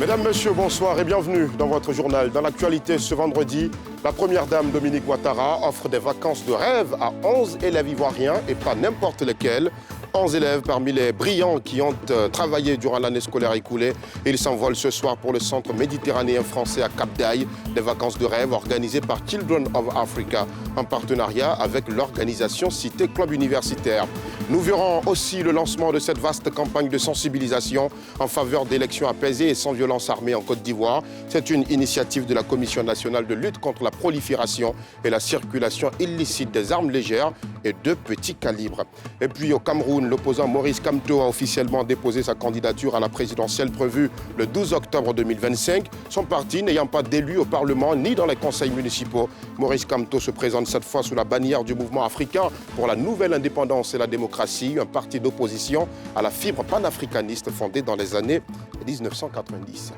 Mesdames, Messieurs, bonsoir et bienvenue dans votre journal. Dans l'actualité ce vendredi, la première dame Dominique Ouattara offre des vacances de rêve à 11 élèves ivoiriens et pas n'importe lesquels. 11 élèves parmi les brillants qui ont travaillé durant l'année scolaire écoulée. Ils s'envolent ce soir pour le centre méditerranéen français à Cap d'Aille. Des vacances de rêve organisées par Children of Africa en partenariat avec l'organisation Cité Club Universitaire. Nous verrons aussi le lancement de cette vaste campagne de sensibilisation en faveur d'élections apaisées et sans violence armée en Côte d'Ivoire. C'est une initiative de la Commission nationale de lutte contre la prolifération et la circulation illicite des armes légères et de petits calibres. Et puis au Cameroun, l'opposant Maurice Kamto a officiellement déposé sa candidature à la présidentielle prévue le 12 octobre 2025. Son parti n'ayant pas d'élu au Parlement ni dans les conseils municipaux, Maurice Kamto se présente cette fois sous la bannière du mouvement africain pour la nouvelle indépendance et la démocratie, un parti d'opposition à la fibre panafricaniste fondée dans les années 1990.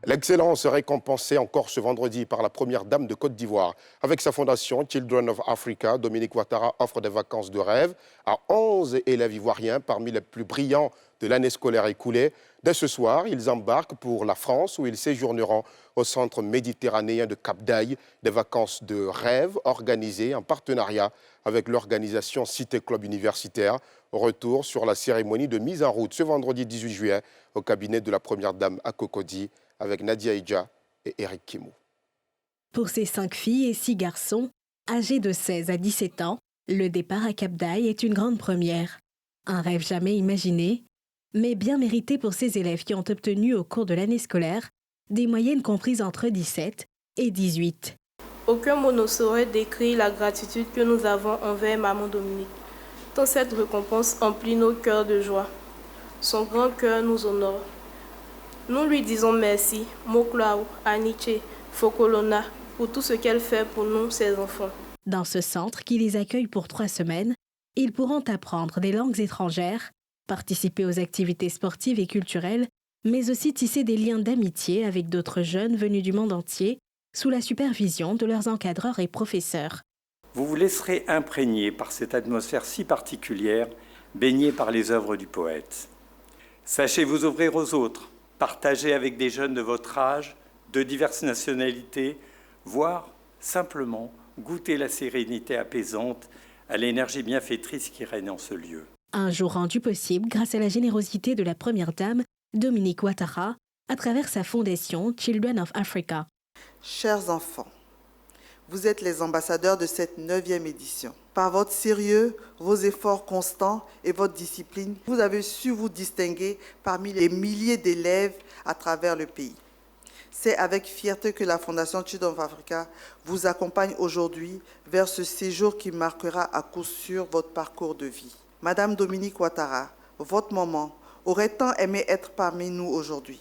L'excellence est récompensée encore ce vendredi par la première dame de Côte d'Ivoire. Avec sa fondation Children of Africa, Dominique Ouattara offre des vacances de rêve à 11 élèves ivoiriens parmi les plus brillants de l'année scolaire écoulée. Dès ce soir, ils embarquent pour la France où ils séjourneront au centre méditerranéen de Cap d'Aille. Des vacances de rêve organisées en partenariat avec l'organisation Cité Club Universitaire. Retour sur la cérémonie de mise en route ce vendredi 18 juillet au cabinet de la première dame à Cocody, avec Nadia Idja et Eric Kimou. Pour ces 5 filles et 6 garçons, âgés de 16 à 17 ans, le départ à Cap d'Aille est une grande première. Un rêve jamais imaginé, mais bien mérité pour ces élèves qui ont obtenu au cours de l'année scolaire des moyennes comprises entre 17 et 18. Aucun mot ne saurait décrire la gratitude que nous avons envers Maman Dominique, tant cette récompense emplit nos cœurs de joie. Son grand cœur nous honore. Nous lui disons merci, Moklao, Aniche, Fokolona, pour tout ce qu'elle fait pour nous, ses enfants. Dans ce centre qui les accueille pour 3 semaines, ils pourront apprendre des langues étrangères, participer aux activités sportives et culturelles, mais aussi tisser des liens d'amitié avec d'autres jeunes venus du monde entier, sous la supervision de leurs encadreurs et professeurs. Vous vous laisserez imprégner par cette atmosphère si particulière, baignée par les œuvres du poète. Sachez vous ouvrir aux autres, partager avec des jeunes de votre âge, de diverses nationalités, voire simplement goûter la sérénité apaisante à l'énergie bienfaitrice qui règne en ce lieu. Un jour rendu possible grâce à la générosité de la première dame, Dominique Ouattara, à travers sa fondation Children of Africa. Chers enfants, vous êtes les ambassadeurs de cette 9e édition. Par votre sérieux, vos efforts constants et votre discipline, vous avez su vous distinguer parmi les milliers d'élèves à travers le pays. C'est avec fierté que la Fondation Children of Africa vous accompagne aujourd'hui vers ce séjour qui marquera à coup sûr votre parcours de vie. Madame Dominique Ouattara, votre maman, aurait tant aimé être parmi nous aujourd'hui.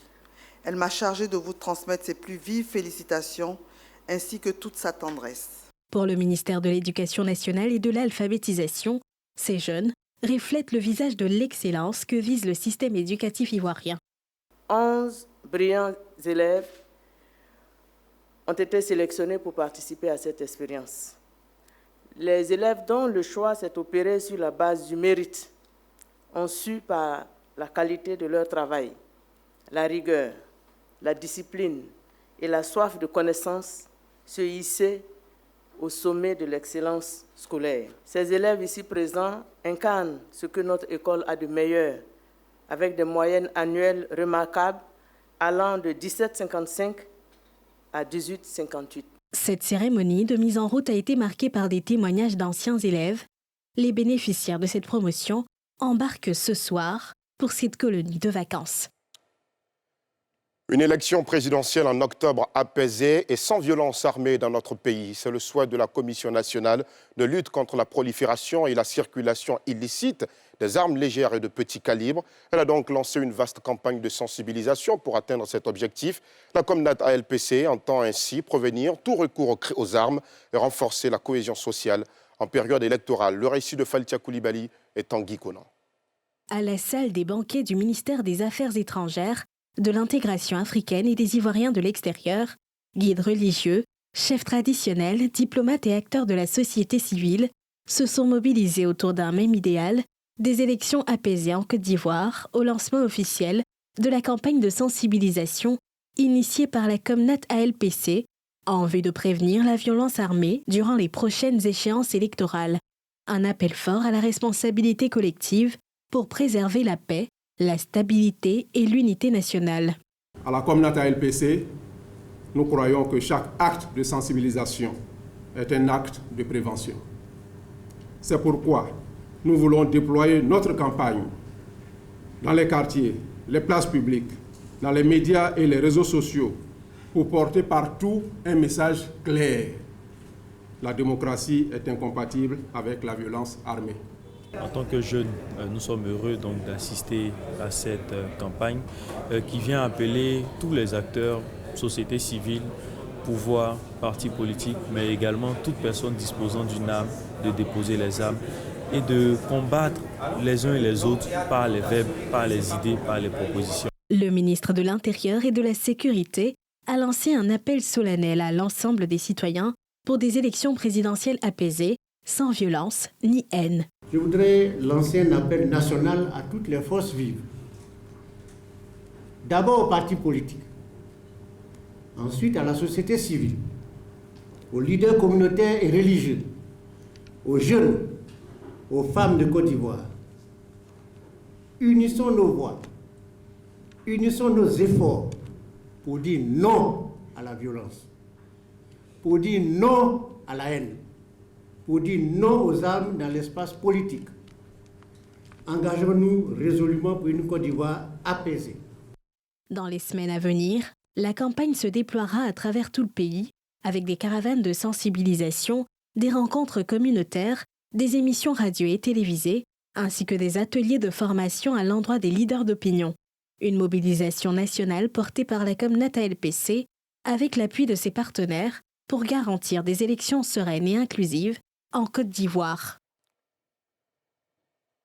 Elle m'a chargée de vous transmettre ses plus vives félicitations ainsi que toute sa tendresse. Pour le ministère de l'Éducation nationale et de l'alphabétisation, ces jeunes reflètent le visage de l'excellence que vise le système éducatif ivoirien. 11 brillants élèves ont été sélectionnés pour participer à cette expérience. Les élèves dont le choix s'est opéré sur la base du mérite ont su par la qualité de leur travail, la rigueur, la discipline et la soif de connaissance se hisser au sommet de l'excellence scolaire. Ces élèves ici présents incarnent ce que notre école a de meilleur, avec des moyennes annuelles remarquables allant de 17,55 à 18,58. Cette cérémonie de mise en route a été marquée par des témoignages d'anciens élèves. Les bénéficiaires de cette promotion embarquent ce soir pour cette colonie de vacances. Une élection présidentielle en octobre apaisée et sans violence armée dans notre pays. C'est le souhait de la Commission nationale de lutte contre la prolifération et la circulation illicite des armes légères et de petit calibre. Elle a donc lancé une vaste campagne de sensibilisation pour atteindre cet objectif. La Comnat ALPC entend ainsi prévenir tout recours aux armes et renforcer la cohésion sociale en période électorale. Le récit de Faltia Koulibaly est Tanguy Conan. À la salle des banquets du ministère des Affaires étrangères, de l'intégration africaine et des Ivoiriens de l'extérieur, guides religieux, chefs traditionnels, diplomates et acteurs de la société civile se sont mobilisés autour d'un même idéal, des élections apaisées en Côte d'Ivoire au lancement officiel de la campagne de sensibilisation initiée par la Comnat ALPC en vue de prévenir la violence armée durant les prochaines échéances électorales. Un appel fort à la responsabilité collective pour préserver la paix, la stabilité et l'unité nationale. À la Comnat ALPC, nous croyons que chaque acte de sensibilisation est un acte de prévention. C'est pourquoi nous voulons déployer notre campagne dans les quartiers, les places publiques, dans les médias et les réseaux sociaux pour porter partout un message clair. La démocratie est incompatible avec la violence armée. En tant que jeunes, nous sommes heureux donc d'assister à cette campagne qui vient appeler tous les acteurs, société civile, pouvoir, partis politiques, mais également toute personne disposant d'une arme, de déposer les armes et de combattre les uns et les autres par les verbes, par les idées, par les propositions. Le ministre de l'Intérieur et de la Sécurité a lancé un appel solennel à l'ensemble des citoyens pour des élections présidentielles apaisées, sans violence ni haine. Je voudrais lancer un appel national à toutes les forces vives. D'abord aux partis politiques, ensuite à la société civile, aux leaders communautaires et religieux, aux jeunes, aux femmes de Côte d'Ivoire. Unissons nos voix, unissons nos efforts pour dire non à la violence, pour dire non à la haine, pour dire non aux armes dans l'espace politique. Engageons-nous résolument pour une Côte d'Ivoire apaisée. Dans les semaines à venir, la campagne se déploiera à travers tout le pays avec des caravanes de sensibilisation, des rencontres communautaires, des émissions radio et télévisées, ainsi que des ateliers de formation à l'endroit des leaders d'opinion. Une mobilisation nationale portée par la Comnat ALPC avec l'appui de ses partenaires pour garantir des élections sereines et inclusives en Côte d'Ivoire.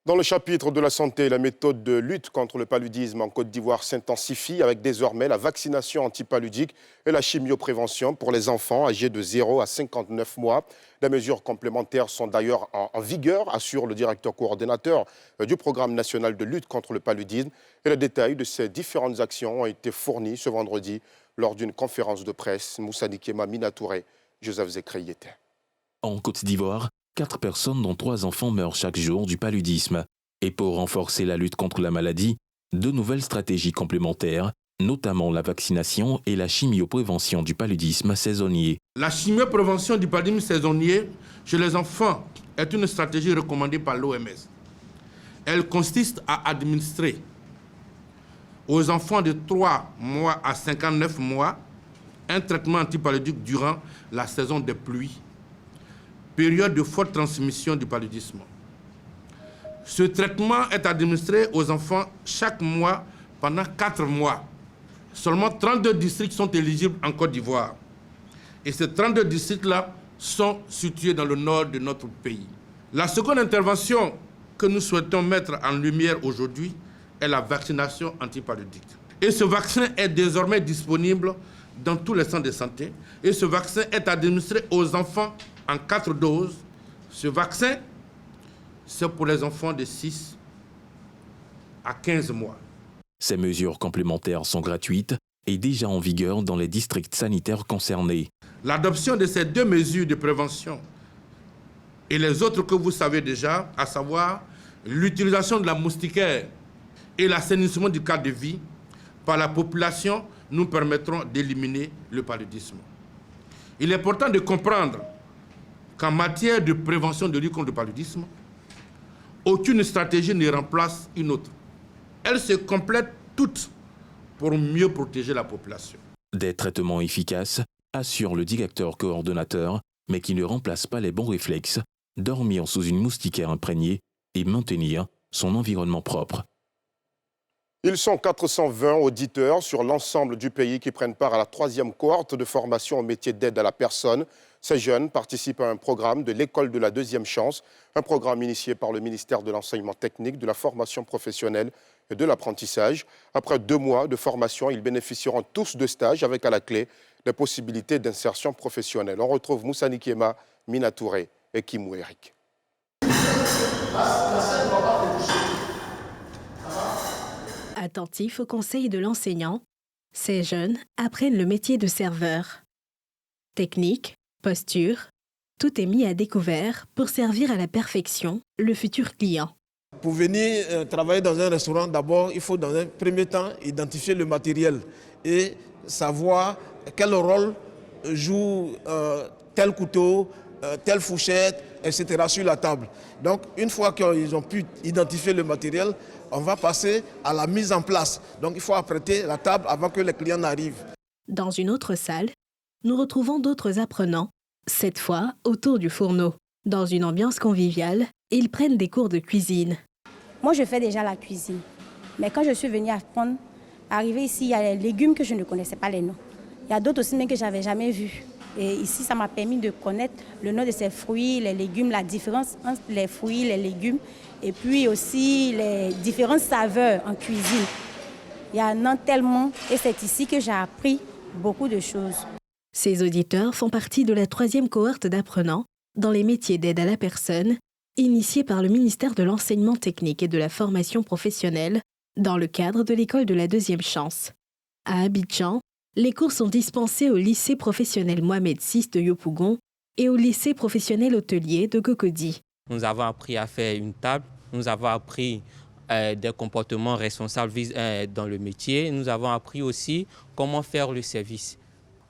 Dans le chapitre de la santé, la méthode de lutte contre le paludisme en Côte d'Ivoire s'intensifie avec désormais la vaccination antipaludique et la chimioprévention pour les enfants âgés de 0 à 59 mois. Des mesures complémentaires sont d'ailleurs en vigueur, assure le directeur coordonnateur du programme national de lutte contre le paludisme. Et les détails de ces différentes actions ont été fournis ce vendredi lors d'une conférence de presse. Moussa Nikema Minatouré, Joseph Zekri était. En Côte d'Ivoire, 4 personnes dont 3 enfants meurent chaque jour du paludisme. Et pour renforcer la lutte contre la maladie, 2 nouvelles stratégies complémentaires, notamment la vaccination et la chimioprévention du paludisme saisonnier. La chimioprévention du paludisme saisonnier chez les enfants est une stratégie recommandée par l'OMS. Elle consiste à administrer aux enfants de 3 mois à 59 mois un traitement antipaludique durant la saison des pluies, période de forte transmission du paludisme. Ce traitement est administré aux enfants chaque mois pendant 4 mois. Seulement 32 districts sont éligibles en Côte d'Ivoire. Et ces 32 districts-là sont situés dans le nord de notre pays. La seconde intervention que nous souhaitons mettre en lumière aujourd'hui est la vaccination antipaludique. Et ce vaccin est désormais disponible dans tous les centres de santé. Et ce vaccin est administré aux enfants en 4 doses. Ce vaccin, c'est pour les enfants de 6 à 15 mois. Ces mesures complémentaires sont gratuites et déjà en vigueur dans les districts sanitaires concernés. L'adoption de ces 2 mesures de prévention et les autres que vous savez déjà, à savoir l'utilisation de la moustiquaire et l'assainissement du cadre de vie par la population, nous permettront d'éliminer le paludisme. Il est important de comprendre qu'en matière de prévention de lutte contre le paludisme, aucune stratégie ne remplace une autre. Elles se complètent toutes pour mieux protéger la population. Des traitements efficaces, assure le directeur coordonnateur, mais qui ne remplacent pas les bons réflexes, dormir sous une moustiquaire imprégnée et maintenir son environnement propre. Ils sont 420 auditeurs sur l'ensemble du pays qui prennent part à la 3e cohorte de formation au métier d'aide à la personne. Ces jeunes participent à un programme de l'école de la deuxième chance, un programme initié par le ministère de l'enseignement technique, de la formation professionnelle et de l'apprentissage. Après 2 mois de formation, ils bénéficieront tous de stages avec à la clé des possibilités d'insertion professionnelle. On retrouve Moussa Nikiema, Mina Touré et Kimou Eric. Attentifs aux conseils de l'enseignant, ces jeunes apprennent le métier de serveur. Technique, posture, tout est mis à découvert pour servir à la perfection le futur client. Pour venir travailler dans un restaurant, d'abord, il faut dans un premier temps identifier le matériel et savoir quel rôle joue tel couteau, telle fourchette, etc. sur la table. Donc, une fois qu'ils ont pu identifier le matériel, on va passer à la mise en place. Donc, il faut apprêter la table avant que les clients n'arrivent. Dans une autre salle, nous retrouvons d'autres apprenants, cette fois autour du fourneau. Dans une ambiance conviviale, ils prennent des cours de cuisine. Moi, je fais déjà la cuisine. Mais quand je suis venue apprendre, arrivé ici, il y a les légumes que je ne connaissais pas les noms. Il y a d'autres aussi même que je n'avais jamais vus. Et ici, ça m'a permis de connaître le nom de ces fruits, les légumes, la différence entre les fruits, les légumes, et puis aussi les différentes saveurs en cuisine. Il y en a tellement, et c'est ici que j'ai appris beaucoup de choses. Ces auditeurs font partie de la 3e cohorte d'apprenants dans les métiers d'aide à la personne, initiés par le ministère de l'Enseignement technique et de la formation professionnelle, dans le cadre de l'école de la 2e chance. À Abidjan, les cours sont dispensés au lycée professionnel Mohamed VI de Yopougon et au lycée professionnel hôtelier de Cocody. Nous avons appris à faire une table, nous avons appris des comportements responsables dans le métier, nous avons appris aussi comment faire le service.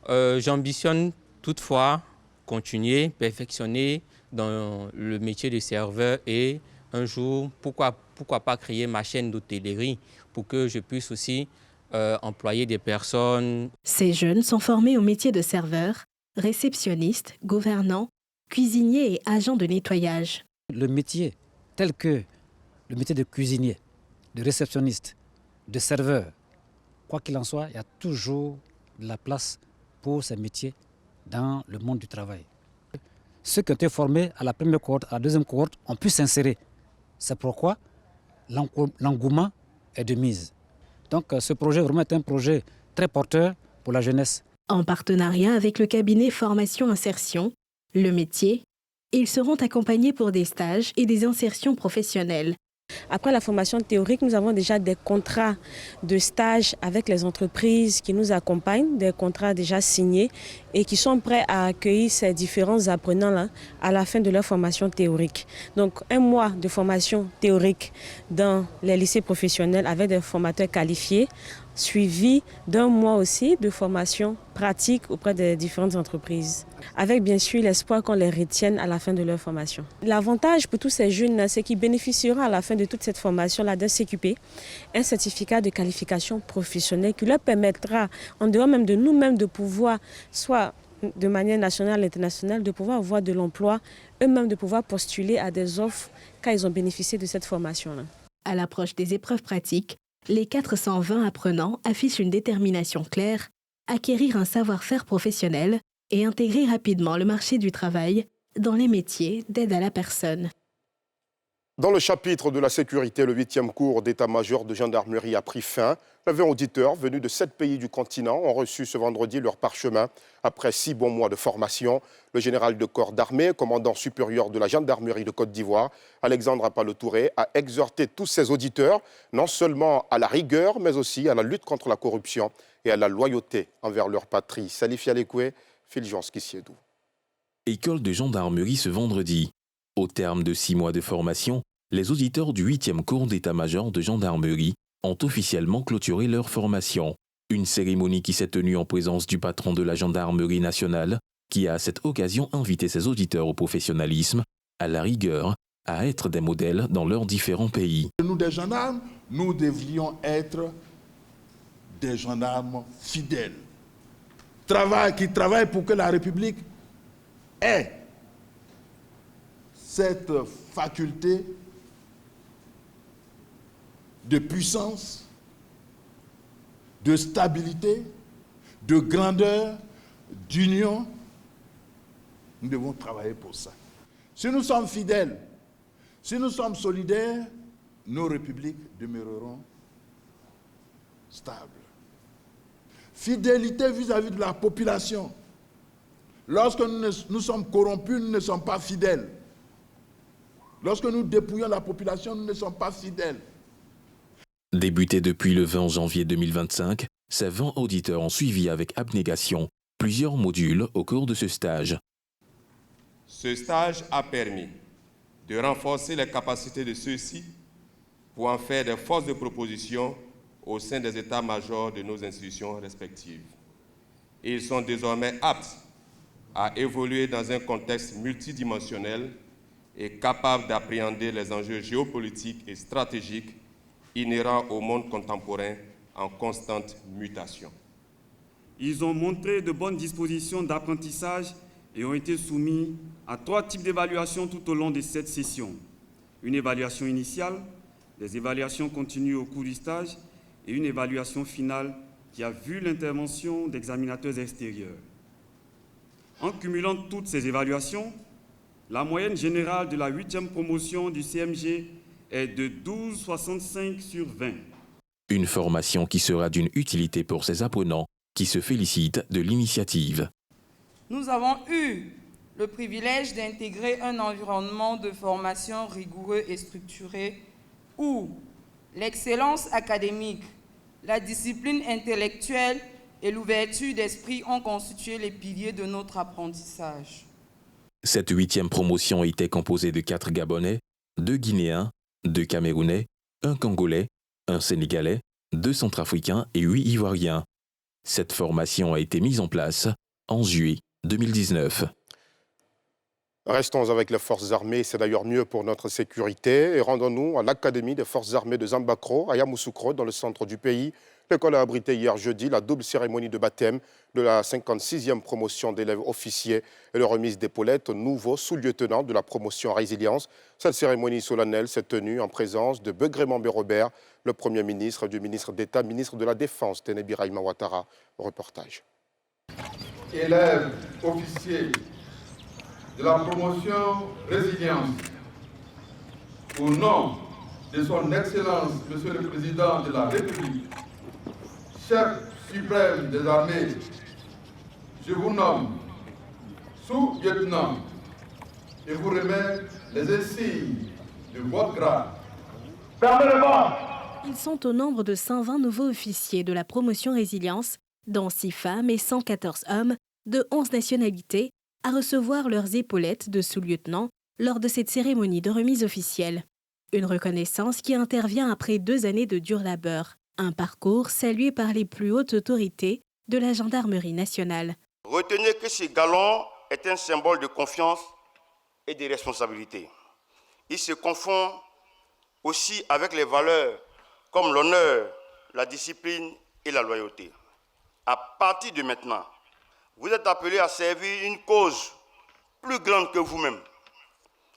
J'ambitionne toutefois continuer, perfectionner dans le métier de serveur et un jour, pourquoi pas créer ma chaîne d'hôtellerie pour que je puisse aussi employer des personnes. Ces jeunes sont formés au métier de serveur, réceptionniste, gouvernant, cuisinier et agent de nettoyage. Le métier tel que le métier de cuisinier, de réceptionniste, de serveur, quoi qu'il en soit, il y a toujours de la place pour ces métiers dans le monde du travail. Ceux qui ont été formés à la première cohorte, à la 2e cohorte, ont pu s'insérer. C'est pourquoi l'engouement est de mise. Donc ce projet vraiment est un projet très porteur pour la jeunesse. En partenariat avec le cabinet Formation Insertion, le métier, ils seront accompagnés pour des stages et des insertions professionnelles. Après la formation théorique, nous avons déjà des contrats de stage avec les entreprises qui nous accompagnent, des contrats déjà signés et qui sont prêts à accueillir ces différents apprenants-là à la fin de leur formation théorique. Donc 1 mois de formation théorique dans les lycées professionnels avec des formateurs qualifiés, suivi d'1 mois aussi de formation pratique auprès des différentes entreprises, avec bien sûr l'espoir qu'on les retienne à la fin de leur formation. L'avantage pour tous ces jeunes, c'est qu'ils bénéficieront à la fin de toute cette formation-là d'un CQP, un certificat de qualification professionnelle qui leur permettra, en dehors même de nous-mêmes, de pouvoir, soit de manière nationale et internationale, de pouvoir avoir de l'emploi, eux-mêmes de pouvoir postuler à des offres quand ils ont bénéficié de cette formation-là. À l'approche des épreuves pratiques, les 420 apprenants affichent une détermination claire, acquérir un savoir-faire professionnel et intégrer rapidement le marché du travail dans les métiers d'aide à la personne. Dans le chapitre de la sécurité, le 8e cours d'état-major de gendarmerie a pris fin. 20 auditeurs venus de 7 pays du continent ont reçu ce vendredi leur parchemin après 6 bons mois de formation. Le général de corps d'armée, commandant supérieur de la gendarmerie de Côte d'Ivoire, Alexandre Apalo-Touré, a exhorté tous ses auditeurs non seulement à la rigueur, mais aussi à la lutte contre la corruption et à la loyauté envers leur patrie. Salif Yalekoué, Fulgence Kissiedou. École de gendarmerie ce vendredi. Au terme de 6 mois de formation, les auditeurs du 8e cours d'état-major de gendarmerie ont officiellement clôturé leur formation. Une cérémonie qui s'est tenue en présence du patron de la gendarmerie nationale, qui a à cette occasion invité ses auditeurs au professionnalisme, à la rigueur, à être des modèles dans leurs différents pays. Nous, des gendarmes, nous devrions être des gendarmes fidèles, qui travaillent pour que la République ait cette faculté de puissance, de stabilité, de grandeur, d'union. Nous devons travailler pour ça. Si nous sommes fidèles, si nous sommes solidaires, nos républiques demeureront stable. Fidélité vis-à-vis de la population. Lorsque nous sommes corrompus, nous ne sommes pas fidèles. Lorsque nous dépouillons la population, nous ne sommes pas fidèles. Débuté depuis le 20 janvier 2025, ces 20 auditeurs ont suivi avec abnégation plusieurs modules au cours de ce stage. Ce stage a permis de renforcer les capacités de ceux-ci pour en faire des forces de proposition au sein des états-majors de nos institutions respectives. Ils sont désormais aptes à évoluer dans un contexte multidimensionnel et capables d'appréhender les enjeux géopolitiques et stratégiques inhérents au monde contemporain en constante mutation. Ils ont montré de bonnes dispositions d'apprentissage et ont été soumis à 3 types d'évaluations tout au long de cette session. Une évaluation initiale, des évaluations continues au cours du stage et une évaluation finale qui a vu l'intervention d'examinateurs extérieurs. En cumulant toutes ces évaluations, la moyenne générale de la 8e promotion du CMG est de 12,65 sur 20. Une formation qui sera d'une utilité pour ces apprenants qui se félicitent de l'initiative. Nous avons eu le privilège d'intégrer un environnement de formation rigoureux et structuré où l'excellence académique, la discipline intellectuelle et l'ouverture d'esprit ont constitué les piliers de notre apprentissage. Cette 8e promotion était composée de 4 Gabonais, 2 Guinéens, 2 Camerounais, 1 Congolais, 1 Sénégalais, 2 Centrafricains et 8 Ivoiriens. Cette formation a été mise en place en juillet 2019. Restons avec les forces armées, c'est d'ailleurs mieux pour notre sécurité. Et rendons-nous à l'Académie des forces armées de Zambakro, à Yamoussoukro, dans le centre du pays. L'école a abrité hier jeudi la double cérémonie de baptême de la 56e promotion d'élèves officiers et la remise d'épaulettes aux nouveaux sous-lieutenants de la promotion Résilience. Cette cérémonie solennelle s'est tenue en présence de Begré-Mambé Robert, le Premier ministre, du ministre d'État, ministre de la Défense, Ténébi Raïma Ouattara. Reportage. Élèves officiers de la promotion Résilience, au nom de son Excellence, Monsieur le Président de la République, chef suprême des armées, je vous nomme sous-lieutenant et vous remets les insignes de votre grade. Ils sont au nombre de 120 nouveaux officiers de la promotion Résilience, dont 6 femmes et 114 hommes de 11 nationalités, à recevoir leurs épaulettes de sous-lieutenant lors de cette cérémonie de remise officielle. Une reconnaissance qui intervient après 2 années de dur labeur. Un parcours salué par les plus hautes autorités de la gendarmerie nationale. Retenez que ce galon est un symbole de confiance et de responsabilité. Il se confond aussi avec les valeurs comme l'honneur, la discipline et la loyauté. À partir de maintenant, vous êtes appelés à servir une cause plus grande que vous-même,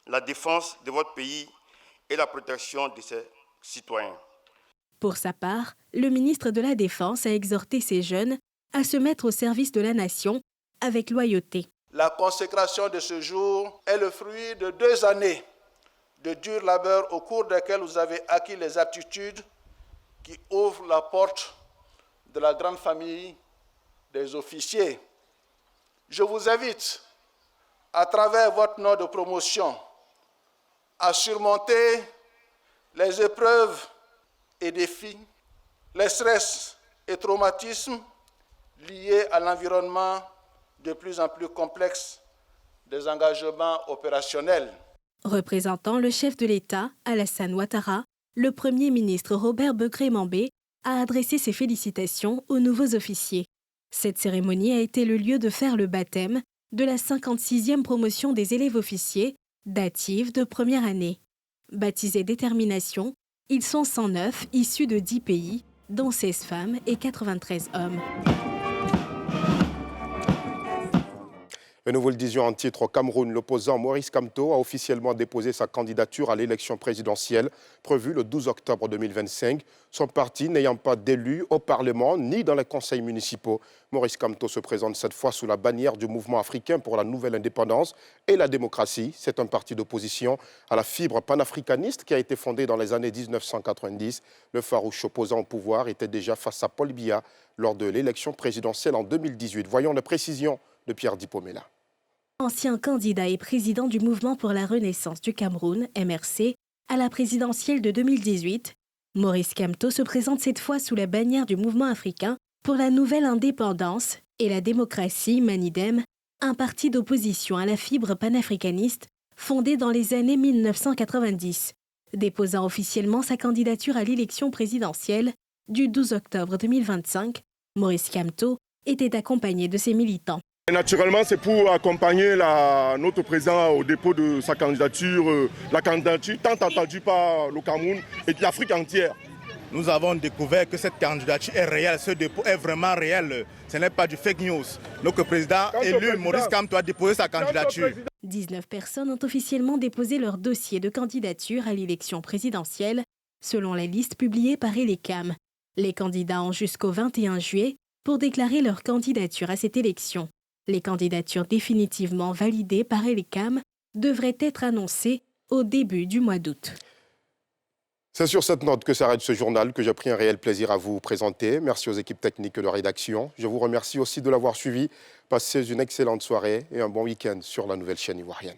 la défense de votre pays et la protection de ses citoyens. Pour sa part, le ministre de la Défense a exhorté ces jeunes à se mettre au service de la nation avec loyauté. La consécration de ce jour est le fruit de 2 années de dur labeur au cours desquelles vous avez acquis les aptitudes qui ouvrent la porte de la grande famille des officiers. Je vous invite, à travers votre nom de promotion, à surmonter les épreuves et défis, les stress et traumatismes liés à l'environnement de plus en plus complexe des engagements opérationnels. Représentant le chef de l'État, Alassane Ouattara, le Premier ministre Robert Begré-Mambé a adressé ses félicitations aux nouveaux officiers. Cette cérémonie a été le lieu de faire le baptême de la 56e promotion des élèves officiers dative de première année. Baptisés Détermination, ils sont 109 issus de 10 pays, dont 16 femmes et 93 hommes. Et nous vous le disions en titre, au Cameroun, l'opposant Maurice Kamto a officiellement déposé sa candidature à l'élection présidentielle prévue le 12 octobre 2025. Son parti n'ayant pas d'élu au Parlement ni dans les conseils municipaux, Maurice Kamto se présente cette fois sous la bannière du Mouvement africain pour la nouvelle indépendance et la démocratie. C'est un parti d'opposition à la fibre panafricaniste qui a été fondé dans les années 1990. Le farouche opposant au pouvoir était déjà face à Paul Biya lors de l'élection présidentielle en 2018. Voyons les précisions de Pierre Dipomela. Ancien candidat et président du Mouvement pour la Renaissance du Cameroun, MRC, à la présidentielle de 2018, Maurice Kamto se présente cette fois sous la bannière du Mouvement africain pour la nouvelle indépendance et la démocratie, Manidem, un parti d'opposition à la fibre panafricaniste fondé dans les années 1990, déposant officiellement sa candidature à l'élection présidentielle du 12 octobre 2025. Maurice Kamto était accompagné de ses militants. Naturellement, c'est pour accompagner notre président au dépôt de sa candidature, la candidature tant attendue par le Cameroun et l'Afrique entière. Nous avons découvert que cette candidature est réelle, ce dépôt est vraiment réel. Ce n'est pas du fake news. Notre président élu, Maurice Kamto, a déposé sa candidature. 19 personnes ont officiellement déposé leur dossier de candidature à l'élection présidentielle, selon la liste publiée par Elecam. Les candidats ont jusqu'au 21 juillet pour déclarer leur candidature à cette élection. Les candidatures définitivement validées par Elecam devraient être annoncées au début du mois d'août. C'est sur cette note que s'arrête ce journal que j'ai pris un réel plaisir à vous présenter. Merci aux équipes techniques de rédaction. Je vous remercie aussi de l'avoir suivi. Passez une excellente soirée et un bon week-end sur la nouvelle chaîne ivoirienne.